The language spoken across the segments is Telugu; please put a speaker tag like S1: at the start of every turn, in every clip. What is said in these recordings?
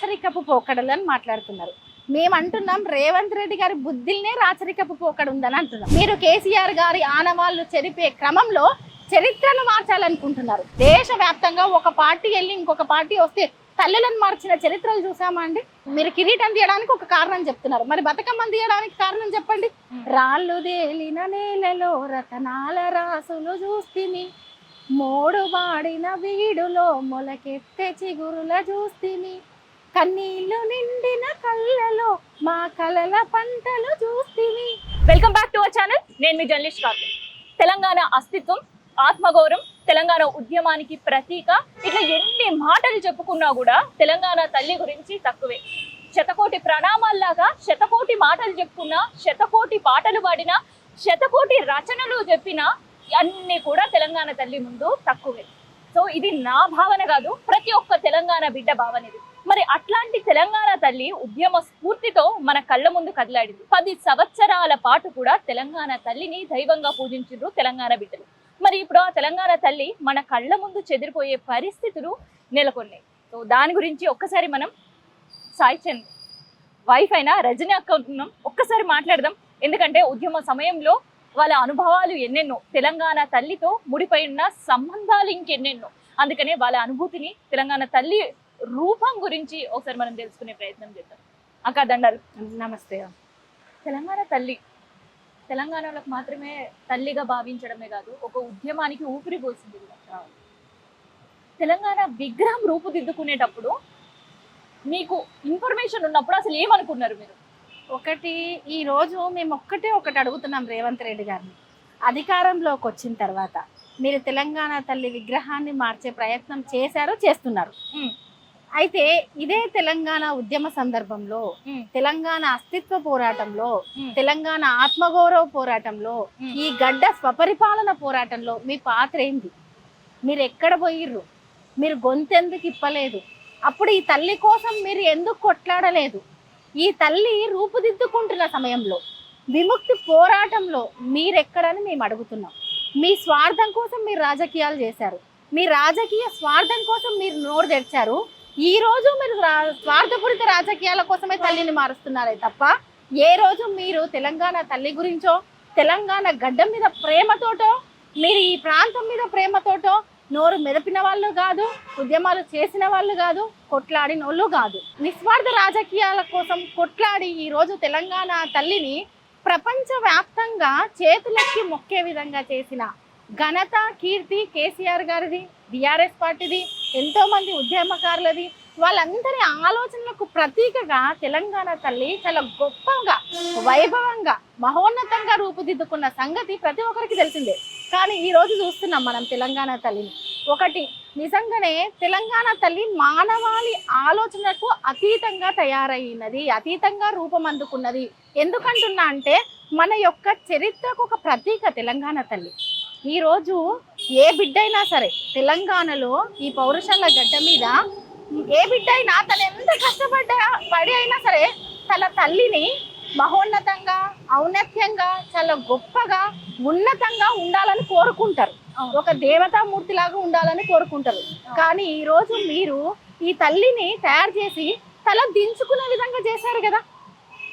S1: రాచరికపు పోకడలు అని మాట్లాడుతున్నారు. మేము అంటున్నాం రేవంత్ రెడ్డి గారి బుద్ధిల్నే రాచరికపు పోకడ ఉందని అంటున్నాం. మీరు కేసీఆర్ గారి ఆనవాళ్లు చెరిపే క్రమంలో చరిత్రను మార్చాలనుకుంటున్నారు. దేశవ్యాప్తంగా ఒక పార్టీ వెళ్ళి ఇంకొక పార్టీ వస్తే తల్లులను మార్చిన చరిత్రలు చూసామా అండి? మీరు కిరీటం తీయడానికి ఒక కారణం చెప్తున్నారు, మరి బతుకమ్మను తీయడానికి కారణం చెప్పండి. రాళ్ళు దేలిన నేలలో రతనాల రాసులు చూస్తిని, మోడు వాడిన వీడులో మొలకెత్తే చిగురుల చూస్తిని, కన్నీళ్లు నిండిన కళ్ళలో మా కలల పంటలు చూస్తిని.
S2: Welcome back to our channel. నేను మీ జర్నలిస్ట్ కార్తీక్. తెలంగాణ అస్తిత్వం, ఆత్మగౌరవం, తెలంగాణ ఉద్యమానికి ప్రతీక, ఇట్లా ఎన్ని మాటలు చెప్పుకున్నా కూడా తెలంగాణ తల్లి గురించి తక్కువే. శతకోటి ప్రణామాల్లాగా శతకోటి మాటలు చెప్పుకున్నా, శతకోటి పాటలు పాడినా, శతకోటి రచనలు చెప్పినా అన్ని కూడా తెలంగాణ తల్లి ముందు తక్కువే. సో ఇది నా భావన కాదు, ప్రతి ఒక్క తెలంగాణ బిడ్డ భావన ఇది. మరి అట్లాంటి తెలంగాణ తల్లి ఉద్యమ స్ఫూర్తితో మన కళ్ళ ముందు కదలాడింది. 10 సంవత్సరాల పాటు కూడా తెలంగాణ తల్లిని దైవంగా పూజించారు తెలంగాణ బిడ్డలు. మరి ఇప్పుడు ఆ తెలంగాణ తల్లి మన కళ్ళ ముందు చెదిరిపోయే పరిస్థితులు నెలకొన్నాయి. సో దాని గురించి ఒక్కసారి మనం సాయి చంద్ వైఫ్ అయిన రజనీ అక్క ఉంటున్నాం, ఒక్కసారి మాట్లాడదాం. ఎందుకంటే ఉద్యమ సమయంలో వాళ్ళ అనుభవాలు ఎన్నెన్నో, తెలంగాణ తల్లితో ముడిపోయి ఉన్న సంబంధాలు ఇంకెన్నెన్నో. అందుకనే వాళ్ళ అనుభూతిని, తెలంగాణ తల్లి రూపం గురించి ఒకసారి మనం తెలుసుకునే ప్రయత్నం చేద్దాం. అక్క దండాలు.
S1: నమస్తే.
S2: తెలంగాణ తల్లి తెలంగాణలకు మాత్రమే తల్లిగా భావించడమే కాదు, ఒక ఉద్యమానికి ఊపిరి పోసింది కూడా. తెలంగాణ విగ్రహం రూపుదిద్దుకునేటప్పుడు మీకు ఇన్ఫర్మేషన్ ఉన్నప్పుడు అసలు ఏమనుకున్నారు మీరు?
S1: ఈ రోజు మేము ఒకటి అడుగుతున్నాం రేవంత్ రెడ్డి గారిని. అధికారంలోకి వచ్చిన తర్వాత మీరు తెలంగాణ తల్లి విగ్రహాన్ని మార్చే ప్రయత్నం చేస్తున్నారు. అయితే ఇదే తెలంగాణ ఉద్యమ సందర్భంలో, తెలంగాణ అస్తిత్వ పోరాటంలో, తెలంగాణ ఆత్మగౌరవ పోరాటంలో, ఈ గడ్డ స్వపరిపాలన పోరాటంలో మీ పాత్ర ఏంది? మీరు ఎక్కడ పోయిర్రు? మీరు గొంతెందుకు ఇప్పలేదు? అప్పుడు ఈ తల్లి కోసం మీరు ఎందుకు కొట్లాడలేదు? ఈ తల్లి రూపుదిద్దుకుంటున్న సమయంలో, విముక్తి పోరాటంలో మీరెక్కడని మేము అడుగుతున్నాం. మీ స్వార్థం కోసం మీరు రాజకీయాలు చేశారు, మీ రాజకీయ స్వార్థం కోసం మీరు నోరు తెరిచారు. ఈ రోజు మీరు స్వార్థపూరిత రాజకీయాల కోసమే తల్లిని మారుస్తున్నారే తప్ప ఏ రోజు మీరు తెలంగాణ తల్లి గురించో, తెలంగాణ గడ్డ మీద ప్రేమతోటో, మీరు ఈ ప్రాంతం మీద ప్రేమతోటో నోరు మెదపిన వాళ్ళు కాదు, ఉద్యమాలు చేసిన వాళ్ళు కాదు, కొట్లాడిన వాళ్ళు కాదు. నిస్వార్థ రాజకీయాల కోసం కొట్లాడి ఈ రోజు తెలంగాణ తల్లిని ప్రపంచవ్యాప్తంగా చేతులెక్కి మొక్కే విధంగా చేసిన ఘనత, కీర్తి కేసీఆర్ గారిది, బీఆర్ఎస్ పార్టీది, ఎంతో మంది ఉద్యమకారులది. వాళ్ళందరి ఆలోచనలకు ప్రతీకగా తెలంగాణ తల్లి చాలా గొప్పగా, వైభవంగా, మహోన్నతంగా రూపుదిద్దుకున్న సంగతి ప్రతి ఒక్కరికి తెలిసిందే. కానీ ఈ రోజు చూస్తున్నాం మనం తెలంగాణ తల్లిని. నిజంగానే తెలంగాణ తల్లి మానవాళి ఆలోచనకు అతీతంగా తయారైనది, అతీతంగా రూపం అందుకున్నది. ఎందుకంటున్నా అంటే మన యొక్క చరిత్రకు ఒక ప్రతీక తెలంగాణ తల్లి. ఈరోజు ఏ బిడ్డ అయినా సరే తెలంగాణలో ఈ పౌరుషాల గడ్డ మీద ఏ బిడ్డ అయినా తను ఎంత పడి అయినా సరే తన తల్లిని మహోన్నతంగా, ఔన్నత్యంగా, చాలా గొప్పగా, ఉన్నతంగా ఉండాలని కోరుకుంటారు. ఒక దేవతామూర్తి లాగా ఉండాలని కోరుకుంటారు. కానీ ఈరోజు మీరు ఈ తల్లిని తయారు చేసి తల దించుకునే విధంగా చేశారు కదా.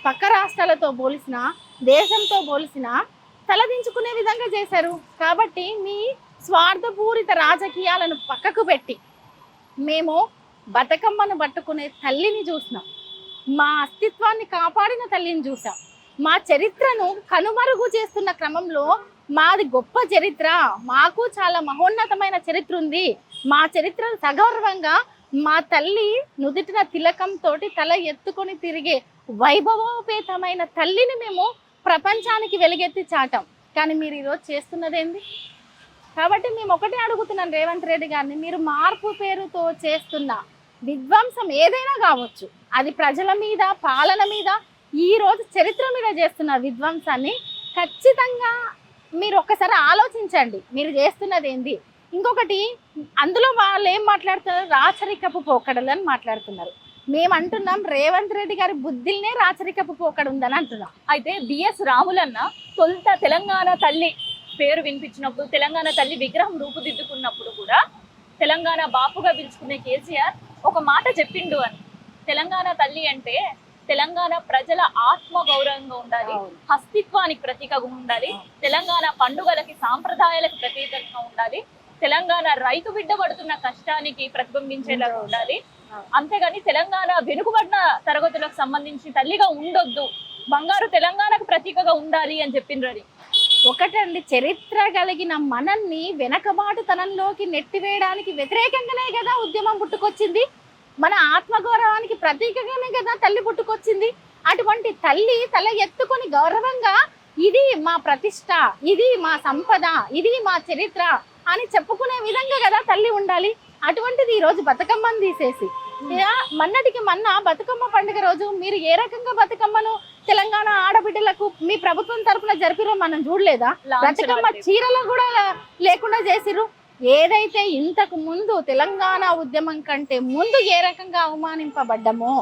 S1: పక్క రాష్ట్రాలతో పోలిసిన, దేశంతో పోలిసిన తలదించుకునే విధంగా చేశారు. కాబట్టి మీ స్వార్థపూరిత రాజకీయాలను పక్కకు పెట్టి మేము బతుకమ్మను పట్టుకునే తల్లిని చూసినాం, మా అస్తిత్వాన్ని కాపాడిన తల్లిని చూసాం. మా చరిత్రను కనుమరుగు చేస్తున్న క్రమంలో మాది గొప్ప చరిత్ర, మాకు చాలా మహోన్నతమైన చరిత్ర ఉంది, మా చరిత్రను సగౌరవంగా మా తల్లి నుదుటిన తిలకంతో తల ఎత్తుకొని తిరిగే వైభవోపేతమైన తల్లిని మేము ప్రపంచానికి వెలుగెత్తి చాటాం. కానీ మీరు ఈరోజు చేస్తున్నదేంది? కాబట్టి మేము ఒకటే అడుగుతున్నాం రేవంత్ రెడ్డి గారిని, మీరు మార్పు పేరుతో చేస్తున్న విధ్వంసం ఏదైనా కావచ్చు, అది ప్రజల మీద, పాలన మీద, ఈరోజు చరిత్ర మీద చేస్తున్న విధ్వంసాన్ని ఖచ్చితంగా మీరు ఒక్కసారి ఆలోచించండి. మీరు చేస్తున్నది ఏంది? ఇంకొకటి, అందులో వాళ్ళు ఏం మాట్లాడుతున్నారు? రాచరికపు పోకడలు అని మాట్లాడుతున్నారు. మేము అంటున్నాం రేవంత్ రెడ్డి గారి బుద్ధిల్నే రాచరికపు పోకడ ఉందని అంటున్నాం.
S2: అయితే బిఎస్ రాములన్న తొలుత తెలంగాణ తల్లి పేరు వినిపించినప్పుడు, తెలంగాణ తల్లి విగ్రహం రూపుదిద్దుకున్నప్పుడు కూడా తెలంగాణ బాపుగా పిలుచుకునే కేసీఆర్ ఒక మాట చెప్పిండు అని, తెలంగాణ తల్లి అంటే తెలంగాణ ప్రజల ఆత్మ గౌరవంగా ఉండాలి, అస్తిత్వానికి ప్రతీకగా ఉండాలి, తెలంగాణ పండుగలకి సాంప్రదాయాలకు ప్రతీకగా ఉండాలి, తెలంగాణ రైతు బిడ్డ పడుతున్న కష్టానికి ప్రతిబింబించేలాగా ఉండాలి. అంతేగాని తెలంగాణ వెనుకబడిన తరగతులకు సంబంధించి తల్లిగా ఉండొద్దు, బంగారు తెలంగాణకు ప్రతీకగా ఉండాలి అని చెప్పిండ్రు.
S1: ఒకటండి, చరిత్ర కలిగిన మనల్ని వెనకబాటుతనంలోకి నెట్టివేయడానికి వ్యతిరేకంగానే కదా ఉద్యమం పుట్టుకొచ్చింది. మన ఆత్మగౌరవానికి ప్రతీకగానే కదా తల్లి పుట్టుకొచ్చింది. అటువంటి తల్లి తల ఎత్తుకొని గౌరవంగా ఇది మా ప్రతిష్ట, ఇది మా సంపద, ఇది మా చరిత్ర అని చెప్పుకునే విధంగా కదా తల్లి ఉండాలి. అటువంటిది ఈ రోజు బతుకమ్మను తీసేసి మన్నటికి మొన్న బతుకమ్మ పండుగ రోజు మీరు ఏ రకంగా బతుకమ్మను తెలంగాణ ఆడబిడ్డలకు మీ ప్రభుత్వం తరపున జరిపిరో మనం చూడలేదా? బతుకమ్మ చీరలు కూడా లేకుండా చేసిరు. ఏదైతే ఇంతకు ముందు తెలంగాణ ఉద్యమం కంటే ముందు ఏ రకంగా అవమానింపబడ్డమో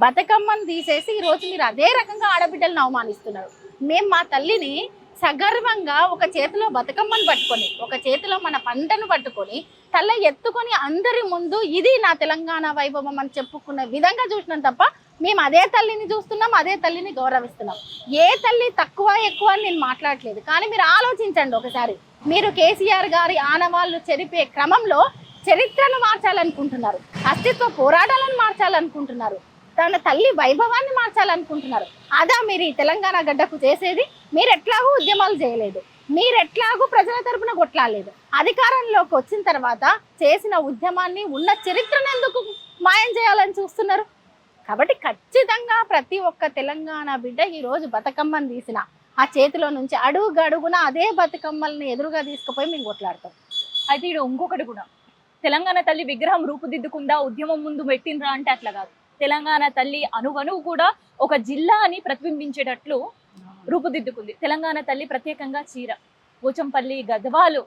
S1: బతుకమ్మను తీసేసి ఈ రోజు మీరు అదే రకంగా ఆడబిడ్డలను అవమానిస్తున్నారు. మేము మా తల్లిని సగర్వంగా ఒక చేతిలో బతుకమ్మను పట్టుకొని, ఒక చేతిలో మన పంటను పట్టుకొని, తల ఎత్తుకొని అందరి ముందు ఇది నా తెలంగాణ వైభవం అని చెప్పుకునే విధంగా చూసినాం తప్ప మేము అదే తల్లిని చూస్తున్నాం, అదే తల్లిని గౌరవిస్తున్నాం. ఏ తల్లి తక్కువ ఎక్కువ అని నేను మాట్లాడలేదు, కానీ మీరు ఆలోచించండి ఒకసారి. మీరు కేసీఆర్ గారి ఆనవాళ్ళు చెరిపే క్రమంలో చరిత్రను మార్చాలనుకుంటున్నారు, అస్తిత్వ పోరాటాలను మార్చాలనుకుంటున్నారు, తన తల్లి వైభవాన్ని మార్చాలనుకుంటున్నారు. అదా మీరు ఈ తెలంగాణ గడ్డకు చేసేది? మీరు ఎట్లాగూ ఉద్యమాలు చేయలేదు, మీరు ఎట్లాగూ ప్రజల తరపున కొట్లాడలేదు. అధికారంలోకి వచ్చిన తర్వాత చేసిన ఉద్యమాన్ని ఉన్న చరిత్రను ఎందుకు మాయం చేయాలని చూస్తున్నారు? కాబట్టి ఖచ్చితంగా ప్రతి ఒక్క తెలంగాణ బిడ్డ ఈ రోజు బతుకమ్మను తీసిన ఆ చేతిలో నుంచి అడుగున అదే బతుకమ్మల్ని ఎదురుగా తీసుకుపోయి మేము కొట్లాడతాం.
S2: అయితే ఇక్కడ ఇంకొకటి కూడా, తెలంగాణ తల్లి విగ్రహం రూపుదిద్దుకుందా ఉద్యమం ముందు పెట్టినరా అంటే అట్లా కాదు. తెలంగాణ తల్లి అనువనువు కూడా ఒక జిల్లాని ప్రతిబింబించేటట్లు రూపుదిద్దుకుంది. తెలంగాణ తల్లి ప్రత్యేకంగా చీర, పోచంపల్లి గద్వాలు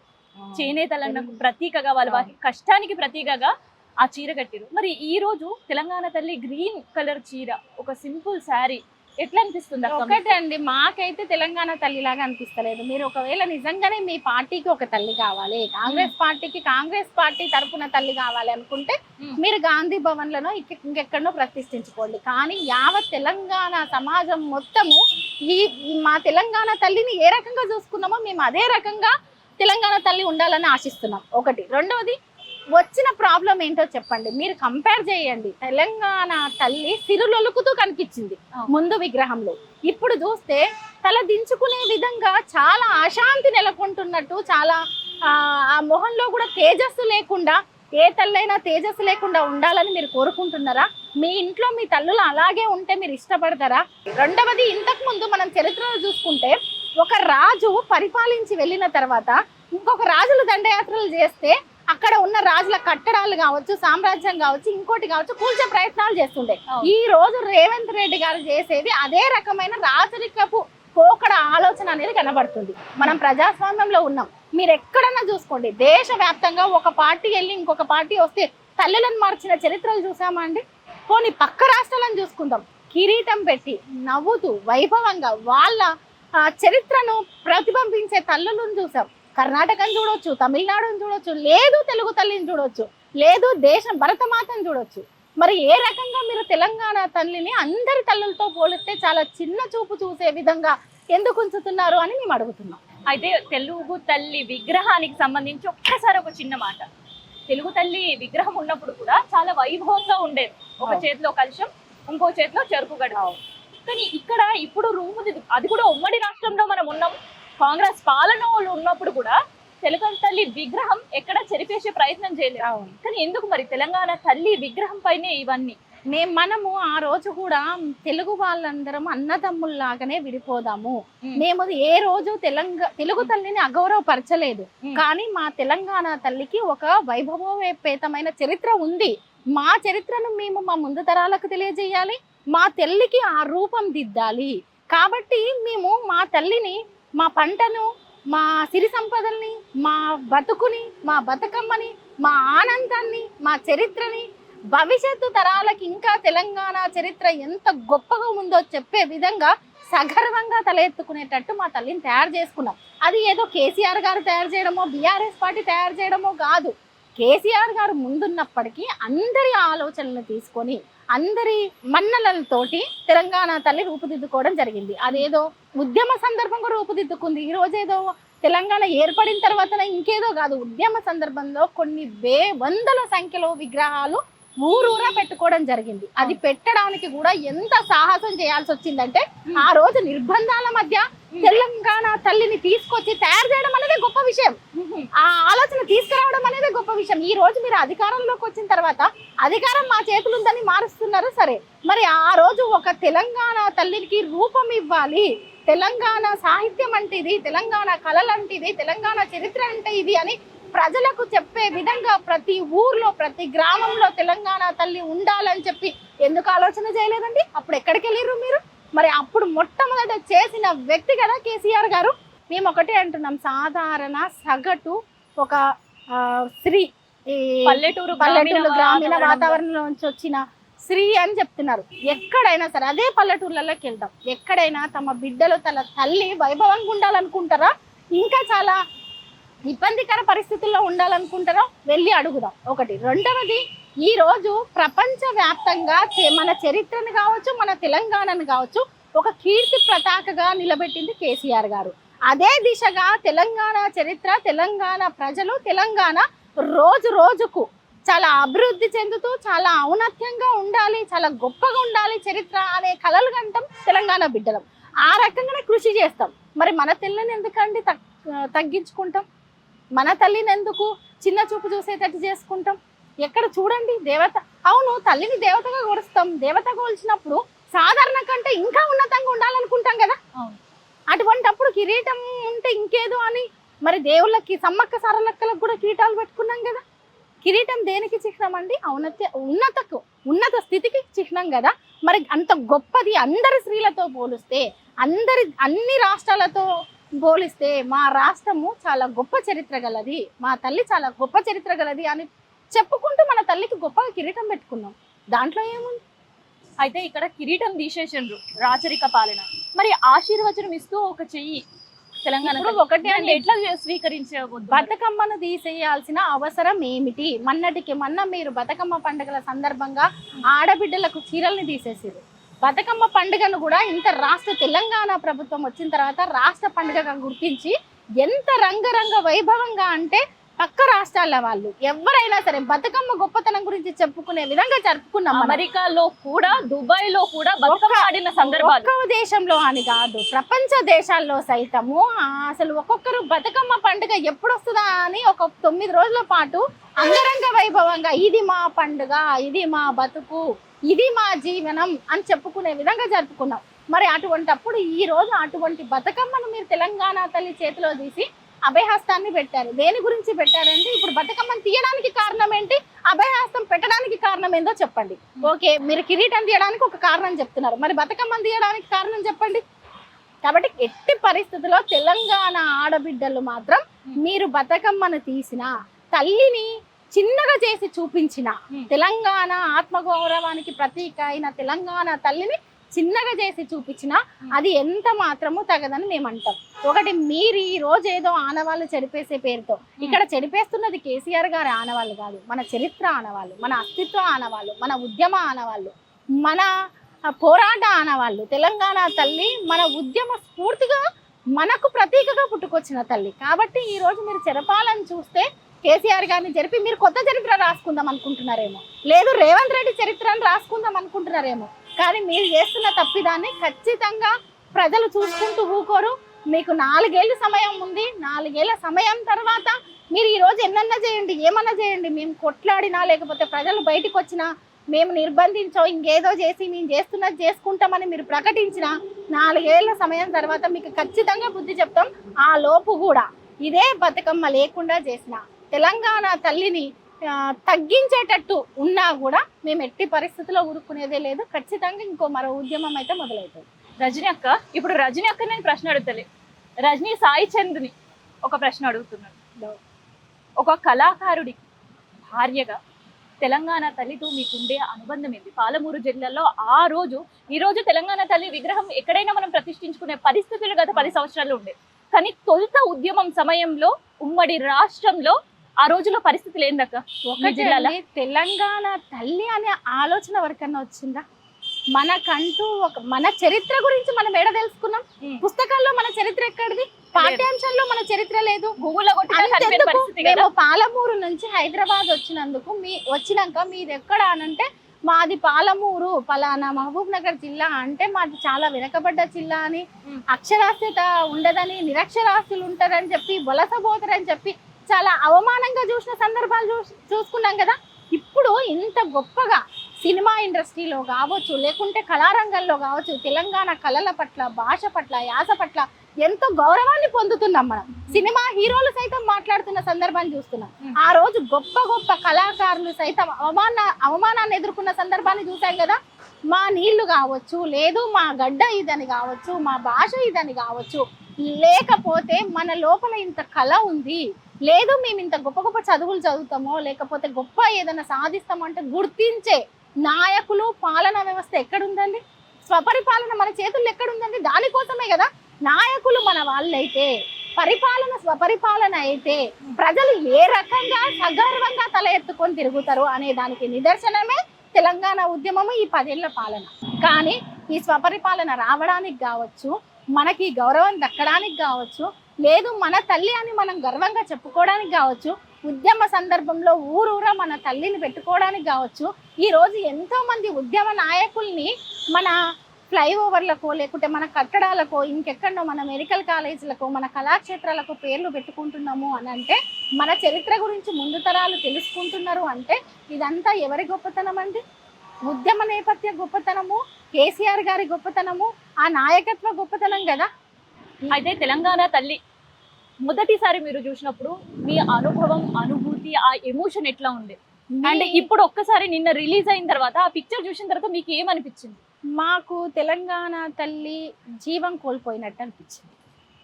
S2: చేనేతలకు ప్రతీకగా, వాళ్ళ కష్టానికి ప్రతీకగా ఆ చీర కట్టిరు. మరి ఈ రోజు తెలంగాణ తల్లి గ్రీన్ కలర్ చీర, ఒక సింపుల్ శారీ ఎట్లా అనిపిస్తుంది?
S1: ఒకటండి, మాకైతే తెలంగాణ తల్లిలాగా అనిపిస్తలేదు. మీరు ఒకవేళ నిజంగానే మీ పార్టీకి ఒక తల్లి కావాలి, కాంగ్రెస్ పార్టీకి కాంగ్రెస్ పార్టీ తరఫున తల్లి కావాలి అనుకుంటే మీరు గాంధీ భవన్లను ఇంకెక్కడో ప్రతిష్ఠించుకోండి. కానీ యావత్ తెలంగాణ సమాజం మొత్తము ఈ మా తెలంగాణ తల్లిని ఏ రకంగా చూసుకున్నామో మేము అదే రకంగా తెలంగాణ తల్లి ఉండాలని ఆశిస్తున్నాం. ఒకటి. రెండవది, వచ్చిన ప్రాబ్లం ఏంటో చెప్పండి. మీరు కంపేర్ చేయండి. తెలంగాణ తల్లి సిరులొలుకుతూ కనిపించింది ముందు విగ్రహంలో, ఇప్పుడు చూస్తే తల దించుకునే విధంగా చాలా అశాంతి నెలకొంటున్నట్టు, చాలా ఆ మొహంలో కూడా తేజస్సు లేకుండా, ఏ తల్లైనా తేజస్సు లేకుండా ఉండాలని మీరు కోరుకుంటున్నారా? మీ ఇంట్లో మీ తల్లులు అలాగే ఉంటే మీరు ఇష్టపడతారా? రెండవది, ఇంతకు ముందు మనం చరిత్రలో చూసుకుంటే ఒక రాజు పరిపాలించి వెళ్ళిన తర్వాత ఇంకొక రాజులు దండయాత్రలు చేస్తే అక్కడ ఉన్న రాజుల కట్టడాలు కావచ్చు, సామ్రాజ్యం కావచ్చు, ఇంకోటి కావచ్చు, కూల్చే ప్రయత్నాలు చేస్తుండే. ఈ రోజు రేవంత్ రెడ్డి గారు చేసేది అదే రకమైన రాజరికపు పోకడ ఆలోచన అనేది కనబడుతుంది. మనం ప్రజాస్వామ్యంలో ఉన్నాం. మీరు ఎక్కడన్నా చూసుకోండి, దేశవ్యాప్తంగా ఒక పార్టీ వెళ్ళి ఇంకొక పార్టీ వస్తే తల్లులను మార్చిన చరిత్రలు చూసామా అండి? పోనీ పక్క రాష్ట్రాలను చూసుకుందాం, కిరీటం పెట్టి నవ్వుతూ వైభవంగా వాళ్ళ చరిత్రను ప్రతిబింబించే తల్లులను చూసాం. కర్ణాటకను చూడొచ్చు, తమిళనాడును చూడొచ్చు, లేదు తెలుగు తల్లిని చూడొచ్చు, లేదు దేశం భరతమాతను చూడొచ్చు. మరి ఏ రకంగా మీరు తెలంగాణ తల్లిని అందరి తల్లులతో పోలిస్తే చాలా చిన్న చూపు చూసే విధంగా ఎందుకు ఉంచుతున్నారు అని మేము అడుగుతున్నాం.
S2: అయితే తెలుగు తల్లి విగ్రహానికి సంబంధించి ఒక్కసారి ఒక చిన్న మాట. తెలుగు తల్లి విగ్రహం ఉన్నప్పుడు కూడా చాలా వైభవంగా ఉండేది. ఒక చేతిలో కలశం, ఇంకో చేతిలో చెరుకు గడవ. కానీ ఇక్కడ ఇప్పుడు అది కూడా ఉమ్మడి రాష్ట్రంలో మనం ఉన్నాం. కాంగ్రెస్ పాలన ఉన్నప్పుడు కూడా తెలుగు తల్లి విగ్రహం ఎక్కడ చెరిపేసే ప్రయత్నం చేయలేదు. కానీ ఎందుకు మరి తెలంగాణ తల్లి విగ్రహం పైనే ఇవన్నీ?
S1: మనము ఆ రోజు కూడా తెలుగు వాళ్ళందరం అన్నదమ్ముల్లాగానే విడిపోదాము, మేము ఏ రోజు తెలుగు తల్లిని అగౌరవపరచలేదు. కానీ మా తెలంగాణ తల్లికి ఒక వైభవోపేతమైన చరిత్ర ఉంది. మా చరిత్రను మేము మా ముందు తరాలకు తెలియజేయాలి, మా తల్లికి ఆ రూపం దిద్దాలి. కాబట్టి మేము మా తల్లిని, మా పంటను, మా సిరి సంపదల్ని, మా బతుకుని, మా బతుకమ్మని, మా ఆనందాన్ని, మా చరిత్రని భవిష్యత్తు తరాలకి ఇంకా తెలంగాణ చరిత్ర ఎంత గొప్పగా ఉందో చెప్పే విధంగా సగర్వంగా తల ఎత్తుకునేటట్టు మా తల్లిని తయారు చేసుకున్నాం. అది ఏదో కేసీఆర్ గారు తయారు చేయడమో, బీఆర్ఎస్ పార్టీ తయారు చేయడమో కాదు. కేసీఆర్ గారు ముందున్నప్పటికీ అందరి ఆలోచనలు తీసుకొని అందరి మన్నలతోటి తెలంగాణ తల్లి రూపుదిద్దుకోవడం జరిగింది. అదేదో ఉద్యమ సందర్భంగా రూపుదిద్దుకుంది. ఈ రోజు ఏదో తెలంగాణ ఏర్పడిన తర్వాత ఇంకేదో కాదు, ఉద్యమ సందర్భంలో కొన్ని వందల సంఖ్యలో విగ్రహాలు ఊరూరా పెట్టుకోవడం జరిగింది. అది పెట్టడానికి కూడా ఎంత సాహసం చేయాల్సి వచ్చిందంటే ఆ రోజు నిర్బంధాల మధ్య తెలంగాణ తల్లిని తీసుకొచ్చి తయారు చేయడం అనేది గొప్ప విషయం. ఆ ఆలోచన తీసుకురావడం అనేది గొప్ప విషయం. ఈ రోజు మీరు అధికారంలోకి వచ్చిన తర్వాత అధికారం మా చేతులు ఉందని మారుస్తున్నారు, సరే, మరి ఆ రోజు ఒక తెలంగాణ తల్లికి రూపం ఇవ్వాలి, తెలంగాణ సాహిత్యం అంటే ఇది, తెలంగాణ కళలు అంటే ఇది, తెలంగాణ చరిత్ర అంటే ఇది అని ప్రజలకు చెప్పే విధంగా ప్రతి ఊర్లో ప్రతి గ్రామంలో తెలంగాణ తల్లి ఉండాలని చెప్పి ఎందుకు ఆలోచన చేయలేదండి? అప్పుడు ఎక్కడికి వెళ్ళిర్రు మీరు? మరి అప్పుడు మొట్టమొదట చేసిన వ్యక్తి కదా కేసీఆర్ గారు. మేము ఒకటే అంటున్నాం, సాధారణ సగటు ఒక స్త్రీ, పల్లెటూరు గ్రామీణ వాతావరణంలో నుంచి వచ్చిన స్త్రీ అని చెప్తున్నారు. ఎక్కడైనా సరే అదే పల్లెటూర్లలోకి వెళ్దాం, ఎక్కడైనా తమ బిడ్డలు తన తల్లి వైభవంగా ఉండాలనుకుంటారా, ఇంకా చాలా ఇబ్బందికర పరిస్థితుల్లో ఉండాలనుకుంటారో వెళ్ళి అడుగుదాం. ఒకటి. రెండవది, ఈ రోజు ప్రపంచ వ్యాప్తంగా మన చరిత్రను కావచ్చు, మన తెలంగాణను కావచ్చు, ఒక కీర్తి పతాకగా నిలబెట్టింది కేసీఆర్ గారు. అదే దిశగా తెలంగాణ చరిత్ర, తెలంగాణ ప్రజలు, తెలంగాణ రోజు రోజుకు చాలా అభివృద్ధి చెందుతూ చాలా ఔన్నత్యంగా ఉండాలి, చాలా గొప్పగా ఉండాలి చరిత్ర అనే కలలు కంటాం తెలంగాణ బిడ్డలం. ఆ రకంగానే కృషి చేస్తాం. మరి మన తెల్లని ఎందుకండి తగ్గించుకుంటాం? మన తల్లిని ఎందుకు చిన్న చూపు చూసేటట్టు చేసుకుంటాం? ఎక్కడ చూడండి దేవత. అవును, తల్లిని దేవతగా కొలుస్తాం. దేవత కొలిచినప్పుడు సాధారణ కంటే ఇంకా ఉన్నతంగా ఉండాలనుకుంటాం కదా. అటువంటప్పుడు కిరీటం ఉంటే ఇంకేదో అని మరి దేవుళ్ళకి సమ్మక్క సారలక్కలకు కూడా కిరీటాలు పెట్టుకున్నాం కదా. కిరీటం దేనికి చిహ్నం అండి? ఉన్నత స్థితికి చిహ్నం కదా. మరి అంత గొప్పది అందరి స్త్రీలతో పోలిస్తే, అన్ని రాష్ట్రాలతో పోలిస్తే మా రాష్ట్రము చాలా గొప్ప చరిత్ర గలది, మా తల్లి చాలా గొప్ప చరిత్ర గలది అని చెప్పుకుంటూ మన తల్లికి గొప్పగా కిరీటం పెట్టుకున్నాం. దాంట్లో ఏముంది?
S2: అయితే ఇక్కడ కిరీటం తీసేసిండ్రు రాచరిక పాలన, మరి ఆశీర్వచనం ఇస్తూ ఒక చెయ్యి తెలంగాణ
S1: ఒకటి అంటే
S2: ఎట్లా స్వీకరించవద్దు?
S1: బతుకమ్మను తీసేయాల్సిన అవసరం ఏమిటి? మొన్నటికి మొన్న మీరు బతుకమ్మ పండుగల సందర్భంగా ఆడబిడ్డలకు చీరల్ని తీసేసారు. బతుకమ్మ పండుగను కూడా ఇంత తెలంగాణ ప్రభుత్వం వచ్చిన తర్వాత రాష్ట్ర పండుగగా గుర్తించి ఎంత రంగరంగ వైభవంగా అంటే పక్క రాష్ట్రాల వాళ్ళు ఎవరైనా సరే బతుకమ్మ గొప్పతనం గురించి చెప్పుకునే విధంగా జరుపుకున్నాం.
S2: అమెరికాలో కూడా, దుబాయ్ లో కూడా బతుకమ్మ ఆడిన సందర్భాలు
S1: ఒక్క దేశంలో అని కాదు, ప్రపంచ దేశాల్లో సైతము అసలు ఒక్కొక్కరు బతుకమ్మ పండుగ ఎప్పుడు వస్తుందా అని ఒక 9 రోజుల పాటు అంగరంగ వైభవంగా ఇది మా పండుగ, ఇది మా బతుకు, ఇది మా జీవనం అని చెప్పుకునే విధంగా జరుపుకున్నాం. మరి అటువంటప్పుడు ఈ రోజు అటువంటి బతుకమ్మను మీరు తెలంగాణ తల్లి చేతిలో తీసి అభయహస్తాన్ని పెట్టారు. దేని గురించి పెట్టారంటే, ఇప్పుడు బతుకమ్మను తీయడానికి కారణం ఏంటి, అభయహస్తం పెట్టడానికి కారణం ఏందో చెప్పండి. ఓకే, మీరు కిరీటం తీయడానికి ఒక కారణం చెప్తున్నారు, మరి బతుకమ్మను తీయడానికి కారణం చెప్పండి. కాబట్టి ఎట్టి పరిస్థితుల్లో తెలంగాణ ఆడబిడ్డలు మాత్రం మీరు బతుకమ్మను తీసిన, తల్లిని చిన్నగా చేసి చూపించిన, తెలంగాణ ఆత్మగౌరవానికి ప్రతీక అయిన తెలంగాణ తల్లిని చిన్నగా చేసి చూపించిన అది ఎంత మాత్రము తగదని మేము అంటాం. ఒకటి, మీరు ఈ రోజు ఏదో ఆనవాళ్ళు చెడిపేసే పేరుతో ఇక్కడ చెడిపేస్తున్నది కేసీఆర్ గారి ఆనవాళ్ళు కాదు, మన చరిత్ర ఆనవాళ్ళు, మన అస్తిత్వ ఆనవాళ్ళు, మన ఉద్యమ ఆనవాళ్ళు, మన పోరాట ఆనవాళ్ళు. తెలంగాణ తల్లి మన ఉద్యమ స్ఫూర్తిగా మనకు ప్రతీకగా పుట్టుకొచ్చిన తల్లి. కాబట్టి ఈ రోజు మీరు చెరపాలని చూస్తే కేసీఆర్ గారిని జరిపి మీరు కొత్త చరిత్ర రాసుకుందాం అనుకుంటున్నారేమో, లేదు రేవంత్ రెడ్డి చరిత్రను రాసుకుందాం అనుకుంటున్నారేమో. కానీ మీరు చేస్తున్న తప్పిదాన్ని ఖచ్చితంగా ప్రజలు చూసుకుంటూ ఊకోరు. మీకు 4 ఏళ్ళు సమయం ఉంది. 4 ఏళ్ల సమయం తర్వాత మీరు ఈ రోజు ఎన్నన్నా చేయండి, ఏమన్నా చేయండి, మేము కొట్లాడినా లేకపోతే ప్రజలు బయటకు వచ్చినా, మేము నిర్బంధించో ఇంకేదో చేసి మేము చేస్తున్నది చేసుకుంటామని మీరు ప్రకటించిన 4 ఏళ్ల సమయం తర్వాత మీకు ఖచ్చితంగా బుద్ధి చెప్తాం. ఆ లోపు కూడా ఇదే బతుకమ్మ లేకుండా చేసిన తెలంగాణ తల్లిని తగ్గించేటట్టు ఉన్నా కూడా మేము ఎట్టి పరిస్థితుల్లో ఊరుకునేదే లేదు. ఖచ్చితంగా మరో ఉద్యమం అయితే మొదలవుతుంది.
S2: రజనీ అక్క, ఇప్పుడు రజనీ అక్క నేను ప్రశ్న అడుగుతలే, రజనీ సాయి చంద్ని ఒక ప్రశ్న అడుగుతున్నాడు. ఒక కళాకారుడికి భార్యగా తెలంగాణ తల్లితో మీకుండే అనుబంధం ఏంటి? పాలమూరు జిల్లాలో ఈ రోజు తెలంగాణ తల్లి విగ్రహం ఎక్కడైనా మనం ప్రతిష్ఠించుకునే పరిస్థితులు గత 10 సంవత్సరాలు ఉండే, కానీ తొలుత ఉద్యమం సమయంలో ఉమ్మడి రాష్ట్రంలో ఆ రోజుల్లో పరిస్థితులు ఏందక్క
S1: ఒక
S2: జిల్లాలో?
S1: తెలంగాణ తల్లి అనే ఆలోచన వరకన్నా వచ్చిందా? మనకంటూ మన చరిత్ర గురించి మనం ఎడ తెలుసుకున్నాం? పుస్తకాల్లో మన చరిత్ర ఎక్కడిది? పాఠ్యాంశాల్లో మన చరిత్ర లేదు.
S2: గూగుల్లో
S1: అంతెందుకు మేము పాలమూరు నుంచి హైదరాబాద్ వచ్చినాక మీది ఎక్కడ అనంటే మాది పాలమూరు పలానా మహబూబ్ నగర్ జిల్లా అంటే మాది చాలా వెనకబడ్డ జిల్లా అని, అక్షరాస్యత ఉండదని, నిరక్షరాస్యులు ఉంటారని చెప్పి, వలసపోతారని చెప్పి చాలా అవమానంగా చూసిన సందర్భాలు చూసుకున్నాం కదా. ఇప్పుడు ఇంత గొప్పగా సినిమా ఇండస్ట్రీలో కావచ్చు, లేకుంటే కళారంగంలో కావచ్చు, తెలంగాణ కళల పట్ల, భాష పట్ల, యాస పట్ల ఎంతో గౌరవాన్ని పొందుతున్నాం. మనం సినిమా హీరోలు సైతం మాట్లాడుతున్న సందర్భాన్ని చూస్తున్నాం. ఆ రోజు గొప్ప గొప్ప కళాకారులు సైతం అవమానాన్ని ఎదుర్కొన్న సందర్భాన్ని చూసాం కదా. మా నీళ్లు కావచ్చు, లేదు మా గడ్డ ఇదని కావచ్చు, మా భాష ఇదని కావచ్చు, లేకపోతే మన లోపల ఇంత కళ ఉంది, లేదు మేము ఇంత గొప్ప గొప్ప చదువులు చదువుతామో, లేకపోతే గొప్ప ఏదైనా సాధిస్తామో అంటే గుర్తించే నాయకులు, పాలనా వ్యవస్థ ఎక్కడుందండి? స్వపరిపాలన మన చేతుల్లో ఎక్కడుందండి? దానికోసమే కదా నాయకులు మన వాళ్ళైతే, పరిపాలన స్వపరిపాలన అయితే ప్రజలు ఏ రకంగా సగర్వంగా తల ఎత్తుకొని తిరుగుతారు అనే దానికి నిదర్శనమే తెలంగాణ ఉద్యమము, ఈ 10 ఏళ్ల పాలన. కానీ ఈ స్వపరిపాలన రావడానికి కావచ్చు, మనకి గౌరవం దక్కడానికి కావచ్చు, లేదు మన తల్లి అని మనం గర్వంగా చెప్పుకోవడానికి కావచ్చు, ఉద్యమ సందర్భంలో ఊరూరా మన తల్లిని పెట్టుకోవడానికి కావచ్చు, ఈరోజు ఎంతో మంది ఉద్యమ నాయకుల్ని మన ఫ్లైఓవర్లకో, లేకుంటే మన కట్టడాలకో, ఇంకెక్కడో మన మెడికల్ కాలేజీలకో, మన కళాక్షేత్రాలకు పేర్లు పెట్టుకుంటున్నాము అని అంటే, మన చరిత్ర గురించి ముందు తరాలు తెలుసుకుంటున్నారు అంటే ఇదంతా ఎవరి గొప్పతనం అండి? ఉద్యమ నేపథ్య గొప్పతనము, కేసీఆర్ గారి గొప్పతనము, ఆ నాయకత్వ గొప్పతనం కదా.
S2: అయితే తెలంగాణ తల్లి మొదటిసారి మీరు చూసినప్పుడు మీ అనుభవం, అనుభూతి, ఆ ఎమోషన్ ఎట్లా ఉంది? అండ్ ఇప్పుడు ఒక్కసారి నిన్న రిలీజ్ అయిన తర్వాత ఆ పిక్చర్ చూసిన తర్వాత మీకు ఏమనిపించింది?
S1: మాకు తెలంగాణ తల్లి జీవం కోల్పోయినట్టు అనిపించింది.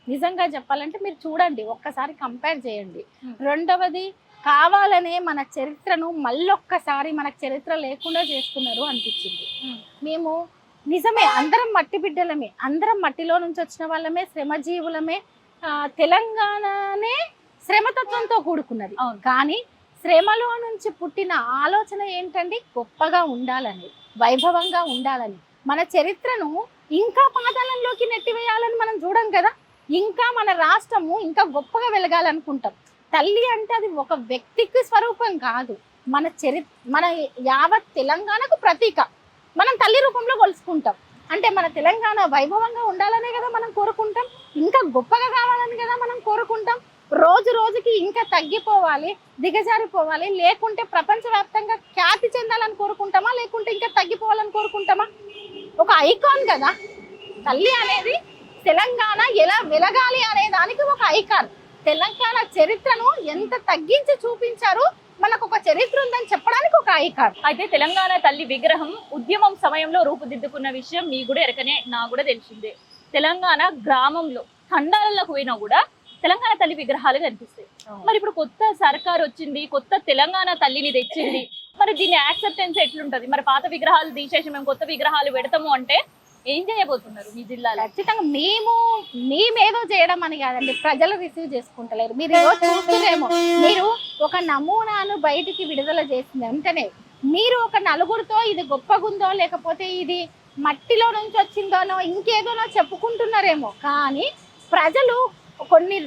S1: నిజంగా చెప్పాలంటే మీరు చూడండి, ఒక్కసారి కంపేర్ చేయండి. రెండవది, కావాలనే మన చరిత్రను మళ్ళొక్కసారి మనకు చరిత్ర లేకుండా చేస్తున్నారు అనిపించింది. మేము నిజమే అందరం మట్టి బిడ్డలమే, అందరం మట్టిలో నుంచి వచ్చిన వాళ్ళమే, శ్రమజీవులమే. తెలంగాణనే శ్రమతత్వంతో కూడుకున్నది. కానీ శ్రమలో నుంచి పుట్టిన ఆలోచన ఏంటండి? గొప్పగా ఉండాలని, వైభవంగా ఉండాలని, మన చరిత్రను ఇంకా పాతాళంలోకి నెట్టివేయాలని మనం చూడం కదా. ఇంకా మన రాష్ట్రము ఇంకా గొప్పగా వెలగాలనుకుంటాం. తల్లి అంటే అది ఒక వ్యక్తికి స్వరూపం కాదు, మన యావత్ తెలంగాణకు ప్రతీక. మనం తల్లి రూపంలో కొలుసుకుంటాం అంటే మన తెలంగాణ వైభవంగా ఉండాలనే కదా మనం కోరుకుంటాం, ఇంకా గొప్పగా కావాలని కదా మనం కోరుకుంటాం. రోజు రోజుకి ఇంకా తగ్గిపోవాలి, దిగజారిపోవాలి, లేకుంటే ప్రపంచవ్యాప్తంగా ఖ్యాతి చెందాలని కోరుకుంటామా, లేకుంటే ఇంకా తగ్గిపోవాలని కోరుకుంటామా? ఒక ఐకాన్ కదా తల్లి అనేది. తెలంగాణ ఎలా వెలగాలి అనే దానికి ఒక ఐకాన్. తెలంగాణ చరిత్రను ఎంత తగ్గించి చూపించారు, మనకు ఒక చరిత్ర ఉందని చెప్పడానికి ఒక ఐకాన్.
S2: అయితే తెలంగాణ తల్లి విగ్రహం ఉద్యమం సమయంలో రూపుదిద్దుకున్న విషయం మీ కూడా ఎరకనే, నా కూడా తెలిసిందే. తెలంగాణ గ్రామంలో తండాలకు పోయినా కూడా తెలంగాణ తల్లి విగ్రహాలు కనిపిస్తాయి. మరి ఇప్పుడు కొత్త సర్కార్ వచ్చింది, కొత్త తెలంగాణ తల్లిని తెచ్చింది, మరి దీని యాక్సెప్టెన్స్ ఎట్లుంటది? మరి పాత విగ్రహాలు తీసేసి మేము కొత్త విగ్రహాలు పెడతాము అంటే ఏం చేయబోతున్నారు మీ జిల్లాలో?
S1: ఖచ్చితంగా మేమేదో చేయడం అని కాదండి, ప్రజలు రిసీవ్ చేసుకుంటలేరు. మీరు చూస్తున్నారేమో, మీరు ఒక నమూనాను బయటికి విడుదల చేసిన వెంటనే మీరు ఒక నలుగురితో ఇది గొప్పగుందో, లేకపోతే ఇది మట్టిలో నుంచి వచ్చిందోనో, ఇంకేదోనో చెప్పుకుంటున్నారేమో. కానీ ప్రజలు కొన్ని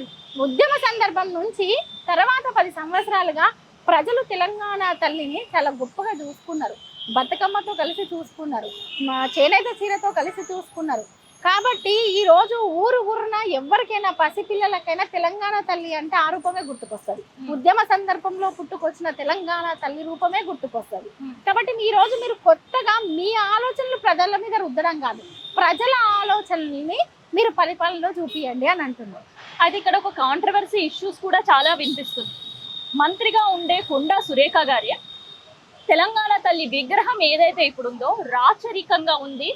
S1: ఉద్యమ సందర్భం నుంచి తర్వాత 10 సంవత్సరాలుగా ప్రజలు తెలంగాణ తల్లిని చాలా గొప్పగా చూసుకున్నారు. బతుకమ్మతో కలిసి చూసుకున్నారు, మా చేనేత చీరతో కలిసి చూసుకున్నారు. కాబట్టి ఈ రోజు ఊరున ఎవరికైనా, పసిపిల్లలకైనా తెలంగాణ తల్లి అంటే ఆ రూపమే గుర్తుకొస్తుంది. ఉద్యమ సందర్భంలో పుట్టుకొచ్చిన తెలంగాణ తల్లి రూపమే గుర్తుకొస్తుంది. కాబట్టి ఈ రోజు మీరు కొత్తగా మీ ఆలోచనలు ప్రజల మీద రుద్దడం కాదు, ప్రజల ఆలోచనల్ని మీరు పరిపాలనలో చూపియండి అని అంటున్నారు.
S2: అది ఇక్కడ ఒక కాంట్రవర్సీ ఇష్యూస్ కూడా చాలా వినిపిస్తుంది. మంత్రిగా ఉండే కొండా సురేఖ గారి తెలంగాణ తల్లి విగ్రహం ఏదైతే ఇప్పుడుందో రాచరికంగా ఉంది,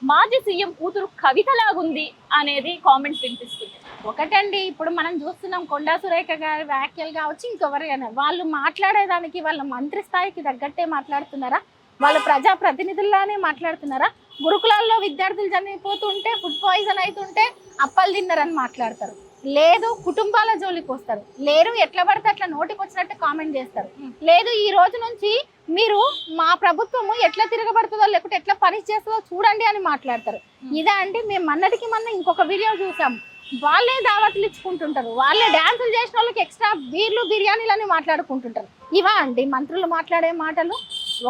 S2: మాజీ సీఎం కూతురు కవితలాగుంది అనేది కామెంట్స్ వినిపిస్తుంది.
S1: ఒకటండి, ఇప్పుడు మనం చూస్తున్నాం కొండా సురేఖ గారి వ్యాఖ్యలు కావచ్చు, ఇంకెవరైనా వాళ్ళు మాట్లాడేదానికి వాళ్ళ మంత్రి స్థాయికి తగ్గట్టే మాట్లాడుతున్నారా? వాళ్ళు ప్రజా ప్రతినిధుల్లానే మాట్లాడుతున్నారా? గురుకులాల్లో విద్యార్థులు చనిపోతుంటే, ఫుడ్ పాయిజన్ అవుతుంటే అప్పలు తిన్నారని మాట్లాడతారు. లేదు కుటుంబాల జోలికి వస్తారు, లేదు ఎట్లా పడితే అట్లా నోటికి వచ్చినట్టు కామెంట్ చేస్తారు, లేదు ఈ రోజు నుంచి మీరు మా ప్రభుత్వము ఎట్లా తిరగబడుతుందో లేకుంటే ఎట్లా పని చేస్తుందో చూడండి అని మాట్లాడతారు. ఇదా అండి, మేము మొన్నటికి ఇంకొక వీడియో చూసాం, వాళ్ళే దావతులు ఇచ్చుకుంటుంటారు, వాళ్ళే డ్యాన్సులు చేసిన వాళ్ళకి ఎక్స్ట్రా బీర్లు బిర్యానీలు అని మాట్లాడుకుంటుంటారు. ఇవా అండి మంత్రులు మాట్లాడే మాటలు?